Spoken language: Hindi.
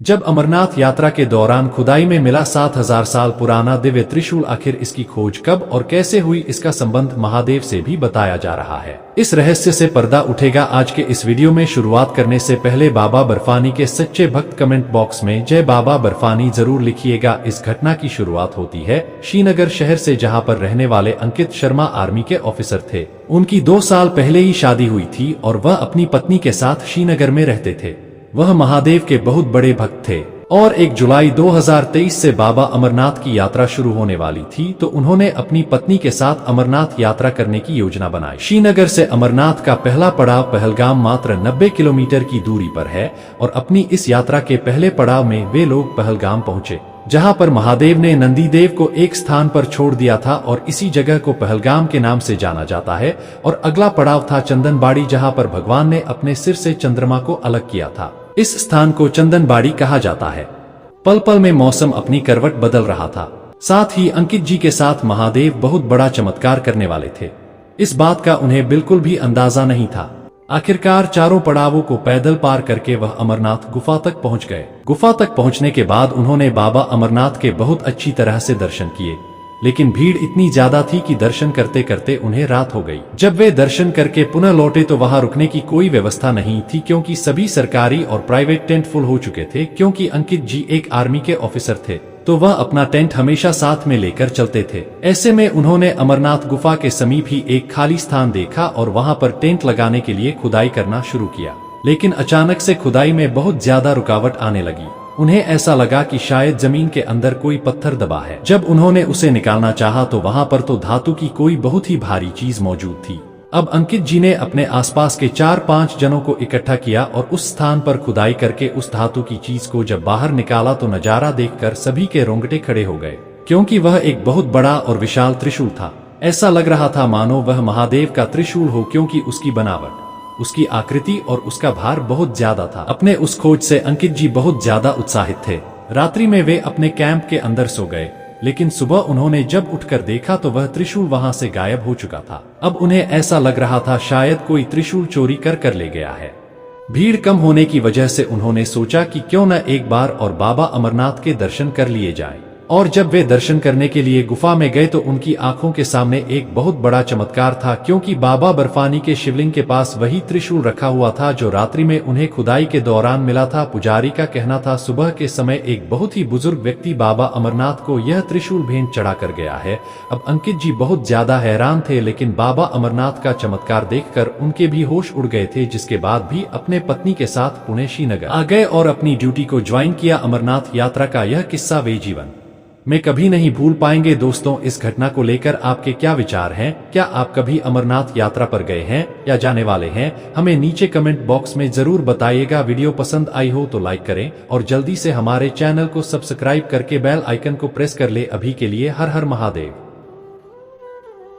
जब अमरनाथ यात्रा के दौरान खुदाई में मिला 7000 साल पुराना दिव्य त्रिशूल, आखिर इसकी खोज कब और कैसे हुई, इसका संबंध महादेव से भी बताया जा रहा है। इस रहस्य से पर्दा उठेगा आज के इस वीडियो में। शुरुआत करने से पहले बाबा बर्फानी के सच्चे भक्त कमेंट बॉक्स में जय बाबा बर्फानी जरूर लिखिएगा। इस घटना की शुरुआत होती है श्रीनगर शहर से, जहां पर रहने वाले अंकित शर्मा आर्मी के ऑफिसर थे। उनकी 2 साल पहले ही शादी हुई थी और वह अपनी पत्नी के साथ श्रीनगर में रहते थे। वह महादेव के बहुत बड़े भक्त थे और 1 जुलाई 2023 से बाबा अमरनाथ की यात्रा शुरू होने वाली थी, तो उन्होंने अपनी पत्नी के साथ अमरनाथ यात्रा करने की योजना बनाई। श्रीनगर से अमरनाथ का पहला पड़ाव पहलगाम मात्र 90 किलोमीटर की दूरी पर है और अपनी इस यात्रा के पहले पड़ाव में वे लोग पहलगाम पहुंचे, जहां पर महादेव ने नंदीदेव को एक स्थान पर छोड़ दिया था और इसी जगह को पहलगाम के नाम से जाना जाता है। और अगला पड़ाव था चंदनबाड़ी, जहां पर भगवान ने अपने सिर से चंद्रमा को अलग किया था। इस स्थान को चंदनबाड़ी कहा जाता है। पल पल में मौसम अपनी करवट बदल रहा था। साथ ही अंकित जी के साथ महादेव बहुत बड़ा चमत्कार करने वाले थे। इस बात का उन्हें बिल्कुल भी अंदाजा नहीं था। आखिरकार चारों पड़ावों को पैदल पार करके वह अमरनाथ गुफा तक पहुंच गए। गुफा तक पहुंचने के बाद उन्होंने बाबा अमरनाथ के बहुत अच्छी तरह से दर्शन किए, लेकिन भीड़ इतनी ज्यादा थी कि दर्शन करते करते उन्हें रात हो गई। जब वे दर्शन करके पुनः लौटे तो वहां रुकने की कोई व्यवस्था नहीं थी, क्योंकि सभी सरकारी और प्राइवेट टेंट फुल हो चुके थे। क्योंकि अंकित जी एक आर्मी के ऑफिसर थे, तो वह अपना टेंट हमेशा साथ में लेकर चलते थे। ऐसे में उन्होंने अमरनाथ गुफा के समीप ही एक खाली स्थान देखा और वहां पर टेंट लगाने के लिए खुदाई करना शुरू किया। लेकिन अचानक से खुदाई में बहुत ज्यादा रुकावट आने लगी। उन्हें ऐसा लगा कि शायद जमीन के अंदर कोई पत्थर दबा है। जब उन्होंने उसे निकालना चाहा तो वहां पर तो धातु की कोई बहुत ही भारी चीज मौजूद थी। अब अंकित जी ने अपने आसपास के 4-5 जनों को इकट्ठा किया और उस स्थान पर खुदाई करके उस धातु की चीज को जब बाहर निकाला तो नजारा देखकर सभी के रोंगटे खड़े हो गए, क्योंकि वह एक बहुत बड़ा और विशाल त्रिशूल था। ऐसा लग रहा था मानो वह महादेव का त्रिशूल हो, क्योंकि उसकी बनावट, उसकी आकृति और उसका भार बहुत ज्यादा था। अपने उस खोज से अंकित जी बहुत ज्यादा उत्साहित थे। रात्रि में वे अपने कैंप के अंदर सो गए, लेकिन सुबह उन्होंने जब उठकर देखा तो वह त्रिशूल वहां से गायब हो चुका था। अब उन्हें ऐसा लग रहा था शायद कोई त्रिशूल चोरी कर ले गया है। भीड़ कम होने की वजह से उन्होंने सोचा कि क्यों न एक बार और बाबा अमरनाथ के दर्शन कर लिए जाएं। और जब वे दर्शन करने के लिए गुफा में गए तो उनकी आंखों के सामने एक बहुत बड़ा चमत्कार था, क्योंकि बाबा बर्फानी के शिवलिंग के पास वही त्रिशूल रखा हुआ था जो रात्रि में उन्हें खुदाई के दौरान मिला था। पुजारी का कहना था सुबह के समय एक बहुत ही बुजुर्ग व्यक्ति बाबा अमरनाथ को यह त्रिशूल भेंट चढ़ा कर गया है। अब अंकित जी बहुत ज्यादा हैरान थे, लेकिन बाबा अमरनाथ का चमत्कार देखकर उनके भी होश उड़ गए थे। जिसके बाद भी अपने पत्नी के साथ पुणे श्रीनगर आ गए और अपनी ड्यूटी को ज्वाइन किया। अमरनाथ यात्रा का यह किस्सा वे जीवन में कभी नहीं भूल पाएंगे। दोस्तों, इस घटना को लेकर आपके क्या विचार हैं? क्या आप कभी अमरनाथ यात्रा पर गए हैं या जाने वाले हैं? हमें नीचे कमेंट बॉक्स में जरूर बताइएगा। वीडियो पसंद आई हो तो लाइक करें और जल्दी से हमारे चैनल को सब्सक्राइब करके बेल आइकन को प्रेस कर ले। अभी के लिए हर हर महादेव।